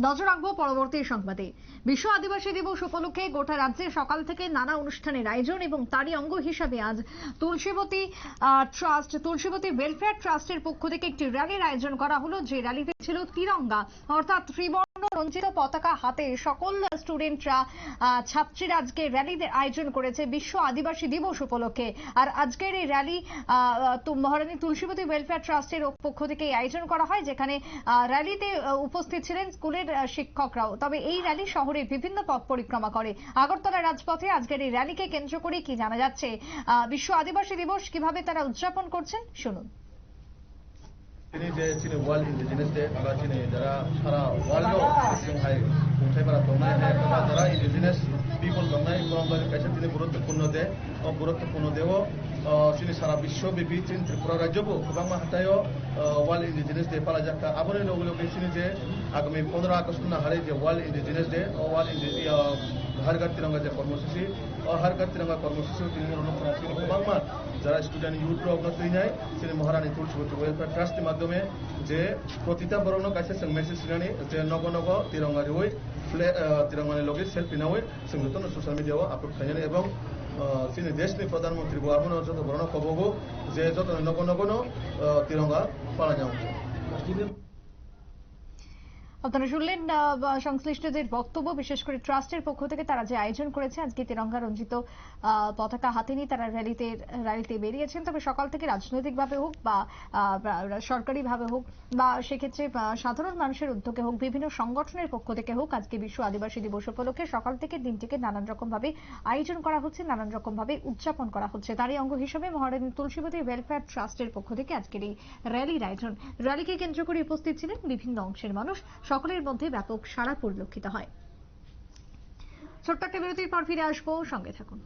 নজর রাখবো পরবর্তী সংবাদে। বিশ্ব আদিবাসী দিবস উপলক্ষে গোটা রাজ্যে সকাল থেকে নানা অনুষ্ঠানের আয়োজন এবং তারই অঙ্গ হিসাবে আজ তুলসীবতী ওয়েলফেয়ার ট্রাস্টের পক্ষ থেকে একটি র্যালির আয়োজন করা হলো। যে র্যালিতে ছিল তিরঙ্গা অর্থাৎ ত্রিবর্ণ রঞ্জিত পতাকা হাতে সকল স্টুডেন্টরা ছাত্রীরা আজকে র্যালির আয়োজন করেছে বিশ্ব আদিবাসী দিবস উপলক্ষে। আর আজকের এই র্যালি মহারানী তুলসীবতী ওয়েলফেয়ার ট্রাস্টের পক্ষ থেকে আয়োজন করা হয়, যেখানে র্যালিতে উপস্থিত ছিলেন স্কুলের শিক্ষকরাও। তবে এই র্যালি শহরের বিভিন্ন পথ পরিক্রমা করে। আগরতলা রাজপথে আজকের এই র্যালিকে কেন্দ্র করে কি জানা যাচ্ছে, বিশ্ব আদিবাসী দিবস কিভাবে তারা উদযাপন করছেন শুনুন। वर्ल्ड इंडिजिनस डे जरा सारा वर्ल्ड जरा इंडिजिनस पिपल दंगे गुरुत्वपूर्ण डे और गुरुत्वपूर्ण देव सारा विश्वव्यापी त्रिपुरा राज्य को गोबां हाथायाव वर्ल्ड इंडिजिनस डे पाला जाता आबोनि लगे लगे जे आगामी 15 आगस्ट हारे जे वर्ल्ड इंडिजिनस डे और वर्ल्ड हर घर तिरंगा जे कर्मसूची और हर घर तिरंगा कर्मसूची गोबां जरा स्टूडेंट यूथ तैनाय महारानी तुलसीबती वेलफेयर ट्रास्ट माध्यमे जे प्रतिटा बरनो कासे जों मेसेज होनानै जे नग नग तिरंगा रिवै तिरंगानि लगे सेल्फि नावै जों बेखौनो ससियेल मिडियायाव आपलोड खालामनानै एबं जोंनि देशनि प्रधानमंत्री आबोनो जत बरनो खबरबो जे जत नग नगनो तिरंगा पालानो আপনারা শুনলেন সংশ্লিষ্টদের বক্তব্য। বিশেষ করে ট্রাস্টের পক্ষ থেকে তারা যে আয়োজন করেছে আজকে তিরঙ্গা রঞ্জিত পতাকা হাতে নিয়ে তারা র্যালিতে বেরিয়েছেন। তবে সকাল থেকে রাজনৈতিকভাবে হোক বা সরকারিভাবে হোক বা সেক্ষেত্রে সাধারণ মানুষের উদ্যোগে হোক, বিভিন্ন সংগঠনের পক্ষ থেকে হোক, আজকে বিশ্ব আদিবাসী দিবস উপলক্ষে সকাল থেকে দিনটিকে নানান রকম ভাবে আয়োজন করা হচ্ছে, নানান রকম ভাবে উদযাপন করা হচ্ছে। তারই অঙ্গ হিসেবে মহারানী তুলসীবতী ওয়েলফেয়ার ট্রাস্টের পক্ষ থেকে আজকের এই র্যালির আয়োজন। র্যালিকে কেন্দ্র করে উপস্থিত ছিলেন বিভিন্ন অংশের মানুষ, সকলের মধ্যে ব্যাপক সাড়া পরিলক্ষিত হয়। ছোট্ট একটা বিরতির পর ফিরে আসবো, সঙ্গে থাকুন।